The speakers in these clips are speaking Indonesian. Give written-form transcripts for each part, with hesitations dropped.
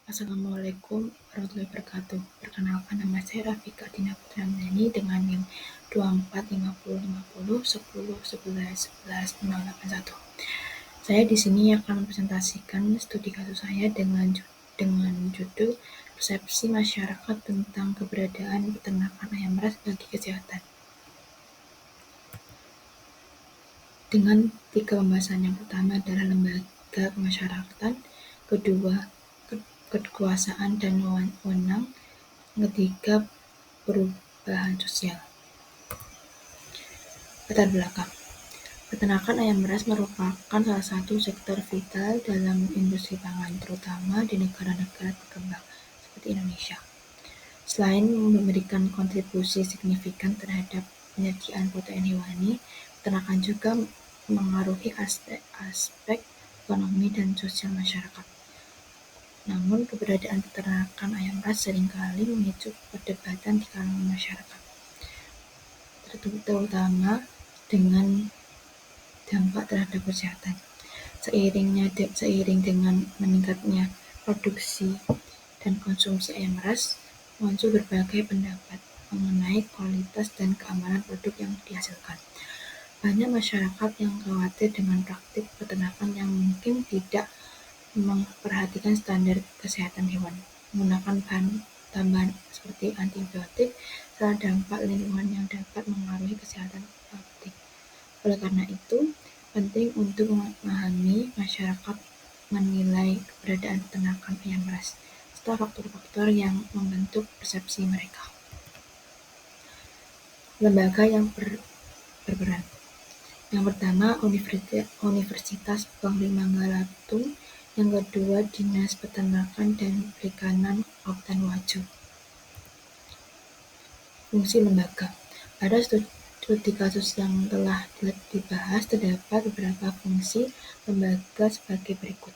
Assalamualaikum warahmatullahi wabarakatuh. Perkenalkan, nama saya Rafika Dina Putranandani dengan NIM 2450501011118081. Saya di sini akan mempresentasikan studi kasus saya dengan judul Persepsi Masyarakat tentang Keberadaan Peternakan Ayam Ras bagi Kesehatan. Dengan 3 pembahasan, yang pertama adalah lembaga kemasyarakatan, kedua kekuasaan dan wewenang, ketiga perubahan sosial. Latar belakang. Peternakan ayam ras merupakan salah satu sektor vital dalam industri pangan, terutama di negara-negara berkembang seperti Indonesia. Selain memberikan kontribusi signifikan terhadap penyediaan protein hewani, peternakan juga mengaruhi aspek ekonomi dan sosial masyarakat. Namun, keberadaan peternakan ayam ras seringkali memicu perdebatan di kalangan masyarakat, terutama dengan dampak terhadap kesehatan. Seiring dengan meningkatnya produksi dan konsumsi ayam ras, muncul berbagai pendapat mengenai kualitas dan keamanan produk yang dihasilkan. Banyak masyarakat yang khawatir dengan praktik peternakan yang mungkin tidak memperhatikan standar kesehatan hewan, menggunakan bahan tambahan seperti antibiotik, serta dampak lingkungan yang dapat mengaruhi kesehatan publik. Oleh karena itu, penting untuk memahami masyarakat menilai keberadaan peternakan ayam ras, serta faktor-faktor yang membentuk persepsi mereka. Lembaga yang berperan. Yang pertama, Universitas Bangli Manggalatung. Yang kedua, Dinas Peternakan dan Perikanan Kabupaten Wajo. Fungsi lembaga. Pada studi kasus yang telah dibahas, terdapat beberapa fungsi lembaga sebagai berikut.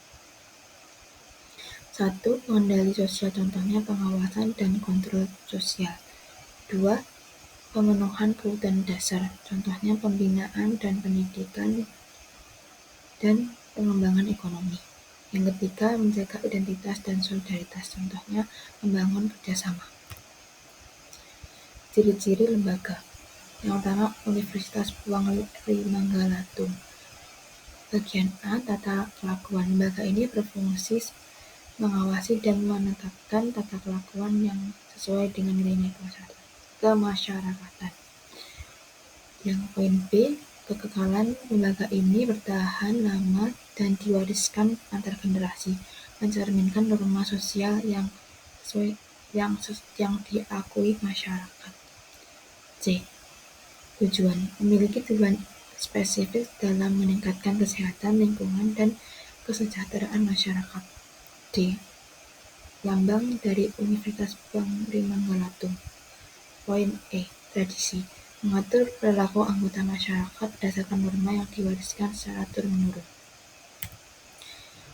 1. Pengendali sosial, contohnya pengawasan dan kontrol sosial. 2. Pemenuhan kebutuhan dasar, contohnya pembinaan dan pendidikan dan pengembangan ekonomi. Yang ketiga, menjaga identitas dan solidaritas, contohnya membangun kerjasama. Ciri-ciri lembaga. Yang pertama, Universitas Bangli Manggalatung. Bagian A, tata kelakuan. Lembaga ini berfungsi mengawasi dan menetapkan tata kelakuan yang sesuai dengan nilai-nilai kemasyarakatan. Yang poin B, kekekalan. Lembaga ini bertahan lama dan diwariskan antar generasi, mencerminkan norma sosial yang diakui masyarakat. C. Tujuan. Memiliki tujuan spesifik dalam meningkatkan kesehatan, lingkungan, dan kesejahteraan masyarakat. D. Lambang dari Universitas Bangli Manggalatung. Poin E. Tradisi. Mengatur perilaku anggota masyarakat berdasarkan norma yang diwariskan secara turun-menurun.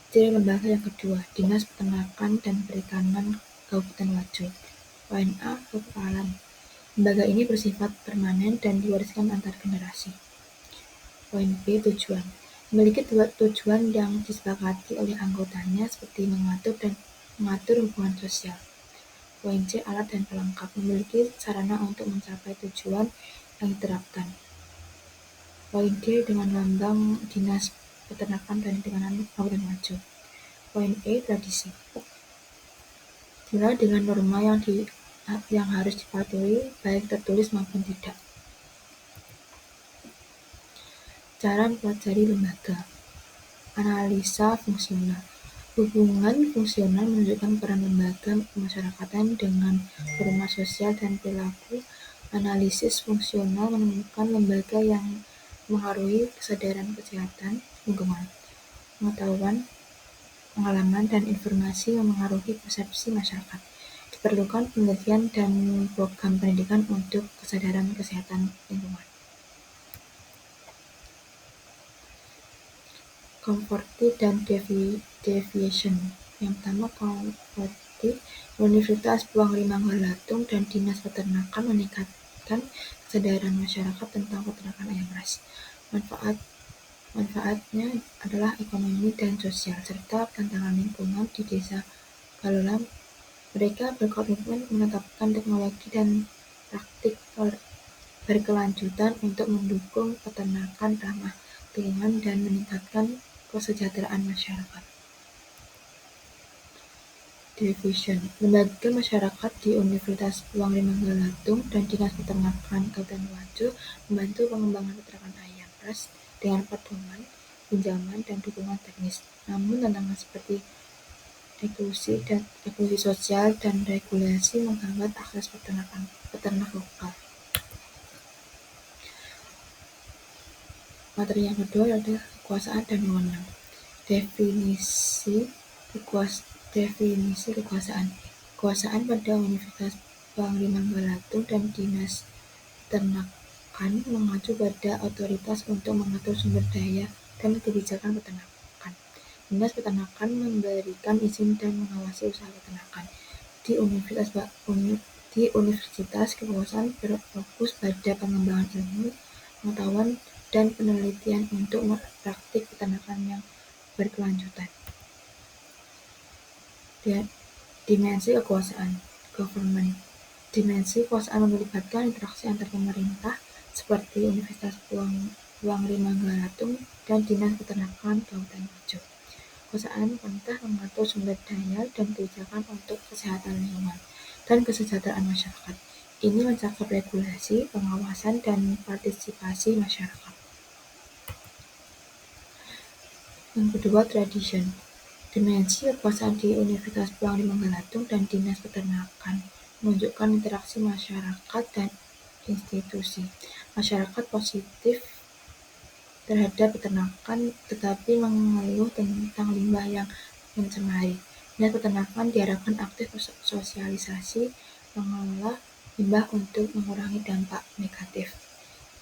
Ciri lembaga yang kedua, Dinas Peternakan dan Perikanan Kabupaten Wajo. Poin A. Kekekalan. Lembaga ini bersifat permanen dan diwariskan antar generasi. Poin B. Tujuan. Memiliki tujuan yang disepakati oleh anggotanya seperti mengatur hubungan sosial. Poin C. Alat dan pelengkap. Memiliki sarana untuk mencapai tujuan yang diterapkan. Poin D. Dengan lambang Dinas Peternakan dan Perikanan Kabupaten Wajo. Poin E. Tradisi. Dimulai dengan norma yang harus dipatuhi, baik tertulis maupun tidak. Cara mempelajari lembaga. Analisa fungsional. Hubungan fungsional menunjukkan peran lembaga kemasyarakatan dengan norma sosial dan perilaku. Analisis fungsional menemukan lembaga yang mengaruhi kesadaran kesehatan, lingkungan, pengetahuan, pengalaman, dan informasi yang mengaruhi persepsi masyarakat. Diperlukan penelitian dan program pendidikan untuk kesadaran kesehatan lingkungan. Conforti dan deviation. Yang pertama, Conforti. Universitas Bangli Manggalatung dan Dinas Peternakan meningkatkan kesadaran masyarakat tentang peternakan ayam ras. Manfaatnya adalah ekonomi dan sosial, serta tantangan lingkungan di desa Kalau mereka berkomitmen menetapkan teknologi dan praktik berkelanjutan untuk mendukung peternakan ramah lingkungan dan meningkatkan kesejahteraan masyarakat. Division Lembaga masyarakat di Universitas Puang Manggalatung dan Dinas Peternakan Kabupaten Wajo membantu pengembangan peternakan ayam ras dengan patungan, pinjaman, dan dukungan teknis. Namun tantangan seperti eksklusi sosial dan regulasi menghambat akses peternak lokal. Materi yang kedua adalah kekuasaan dan wewenang. Definisi kekuasaan. Kekuasaan pada Universitas Puang Manggalatung dan Dinas Peternakan mengacu pada otoritas untuk mengatur sumber daya dan kebijakan peternakan. Dinas Peternakan memberikan izin dan mengawasi usaha peternakan. Di universitas, kekuasaan berfokus pada pengembangan ilmu, pengetahuan, dan penelitian untuk praktik peternakan yang berkelanjutan. Dimensi kekuasaan (government). Dimensi kekuasaan melibatkan interaksi antar pemerintah seperti Universitas Puang Manggalatung dan Dinas Peternakan Kabupaten Wajo. Kekuasaan pemerintah mengatur sumber daya dan kebijakan untuk kesehatan lingkungan dan kesejahteraan masyarakat. Ini mencakup regulasi, pengawasan, dan partisipasi masyarakat. Yang kedua, tradition. Dimensi kekuasaan di Universitas Puang Manggalatung dan Dinas Peternakan menunjukkan interaksi masyarakat dan institusi. Masyarakat positif terhadap peternakan tetapi mengeluh tentang limbah yang mencemari. Dinas Peternakan diharapkan aktif sosialisasi mengelola limbah untuk mengurangi dampak negatif.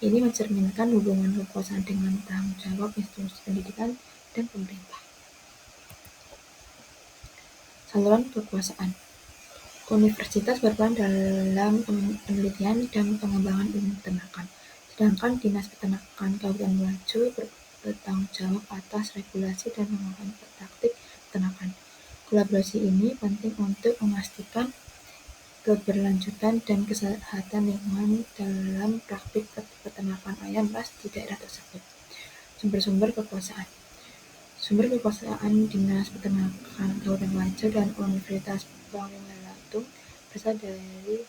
Ini mencerminkan hubungan kekuasaan dengan tanggung jawab institusi pendidikan dan pemerintah. Saluran kekuasaan. Universitas berperan dalam penelitian dan pengembangan ilmu peternakan, sedangkan Dinas Peternakan Kabupaten Wajo bertanggung jawab atas regulasi dan pengawasan praktik peternakan. Kolaborasi ini penting untuk memastikan keberlanjutan dan kesehatan lingkungan dalam praktik peternakan ayam ras di daerah tersebut. Sumber-sumber kekuasaan. Sumber kekuasaan Dinas Peternakan Kabupaten Wajo dan Universitas Puang Manggalatung berasal dari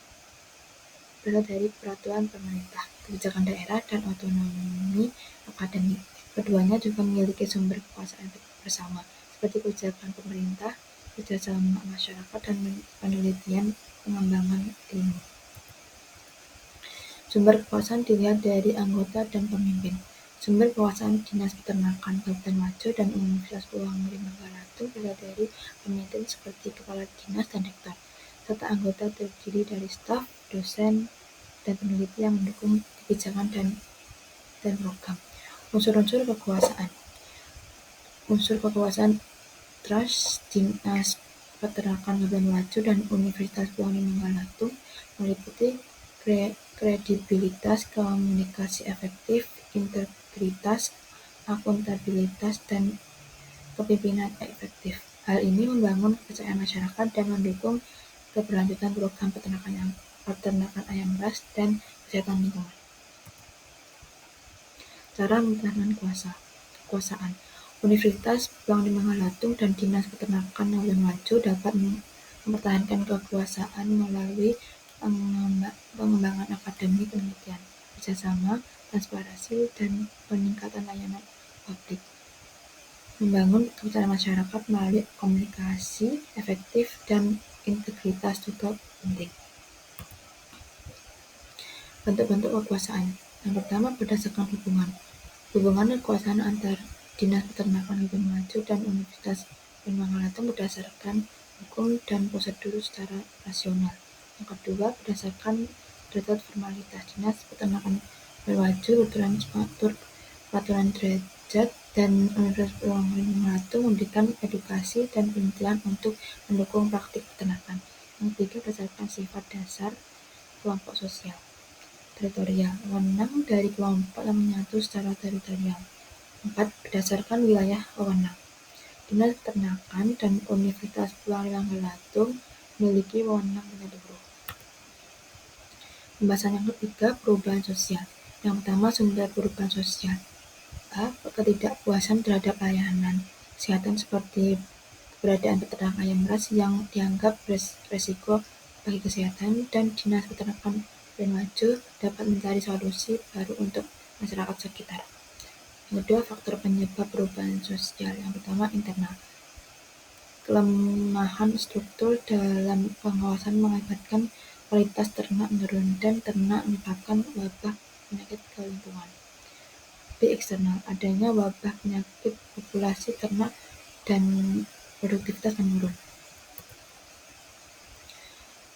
peraturan pemerintah, kebijakan daerah, dan otonomi akademik. Keduanya juga memiliki sumber kekuasaan bersama, seperti kebijakan pemerintah, kerjasama masyarakat, dan penelitian pengembangan ilmu. Sumber kekuasaan dilihat dari anggota dan pemimpin. Sumber kekuasaan Dinas Peternakan Kabupaten Wajo dan Universitas Puang Manggalatung berasal dari pemimpin seperti kepala dinas dan rektor, serta anggota terdiri dari staf, dosen, dan peneliti yang mendukung kebijakan dan program. Unsur-unsur kekuasaan. Unsur kekuasaan Trust Dinas Peternakan Kabupaten Wajo dan Universitas Puang Manggalatung meliputi kredibilitas, komunikasi efektif, integritas, akuntabilitas, dan kepemimpinan efektif. Hal ini membangun kepercayaan masyarakat dan mendukung keberlanjutan program peternakan ayam ras dan kesehatan lingkungan. Cara mempertahankan kekuasaan. Universitas Puang Manggalatung dan Dinas Peternakan Kabupaten Wajo dapat mempertahankan kekuasaan melalui pengembangan akademik, penelitian, kerjasama, transparansi, dan peningkatan layanan publik. Membangun kepercayaan masyarakat melalui komunikasi efektif dan integritas juga penting. Bentuk-bentuk kekuasaan. Yang pertama, berdasarkan hubungan kekuasaan antar Dinas Peternakan Kabupaten Wajo dan Universitas Puang Manggalatung berdasarkan hukum dan prosedur secara rasional. Yang kedua, berdasarkan derajat formalitas. Dinas Peternakan Kabupaten Wajo berperan mengatur peraturan derajat dan Universitas Puang Manggalatung memberikan edukasi dan penelitian untuk mendukung praktik peternakan. Yang ketiga, berdasarkan sifat dasar kelompok sosial. Teritorial, wewenang dari kelompok yang menyatu secara teritorial. 4. Berdasarkan wilayah wewenang. Dinas Peternakan dan Universitas Pulau Bangka-Belitung memiliki wewenang menyeluruh. Pembahasan yang ketiga, perubahan sosial. Yang pertama, sumber perubahan sosial. A. Ketidakpuasan terhadap layanan kesehatan seperti keberadaan peternak ayam ras yang dianggap beresiko bagi kesehatan, dan Dinas Peternakan dan Maju dapat mencari solusi baru untuk masyarakat sekitar. Yang kedua, faktor penyebab perubahan sosial. Yang pertama, internal. Kelemahan struktur dalam pengawasan mengakibatkan kualitas ternak menurun dan ternak menyebabkan wabah penyakit ke lingkungan. B. Eksternal. Adanya wabah penyakit populasi ternak dan produktivitas menurun.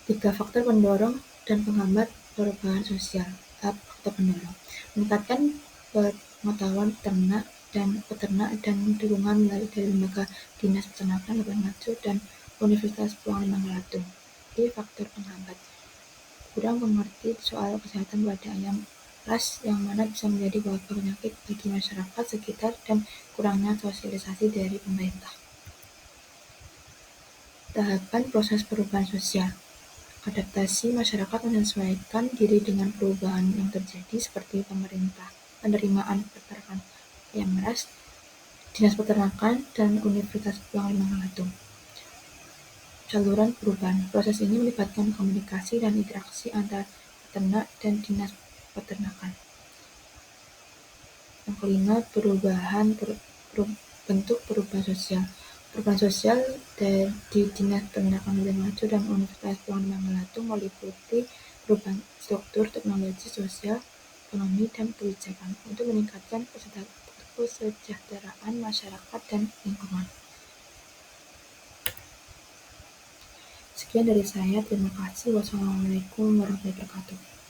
3. Faktor pendorong dan penghambat perubahan sosial. A. Faktor pendorong. Meningkatkan pengetahuan peternak dan dukungan melalui dari lembaga Dinas Peternakan Kabupaten Maju dan Universitas Pulau Bangka-Belitung. B. Faktor penghambat. Kurang mengerti soal kesehatan pada ayam ras yang mana bisa menjadi wabah penyakit bagi masyarakat sekitar dan kurangnya sosialisasi dari pemerintah. Tahapan proses perubahan sosial. Adaptasi masyarakat menyesuaikan diri dengan perubahan yang terjadi seperti penerimaan peternakan ayam ras, Dinas Peternakan, dan Universitas Pulau Bangka-Belitung. Saluran perubahan. Proses ini melibatkan komunikasi dan interaksi antar peternak dan Dinas Peternakan. Yang kelima, bentuk perubahan sosial. Perubahan sosial di Dinas Peternakan Kabupaten Maju dan Universitas Pulau Bangka-Belitung meliputi perubahan struktur, teknologi, sosial, ekonomi, dan kebijakan untuk meningkatkan kesejahteraan masyarakat dan lingkungan. Sekian dari saya, terima kasih. Wassalamualaikum warahmatullahi wabarakatuh.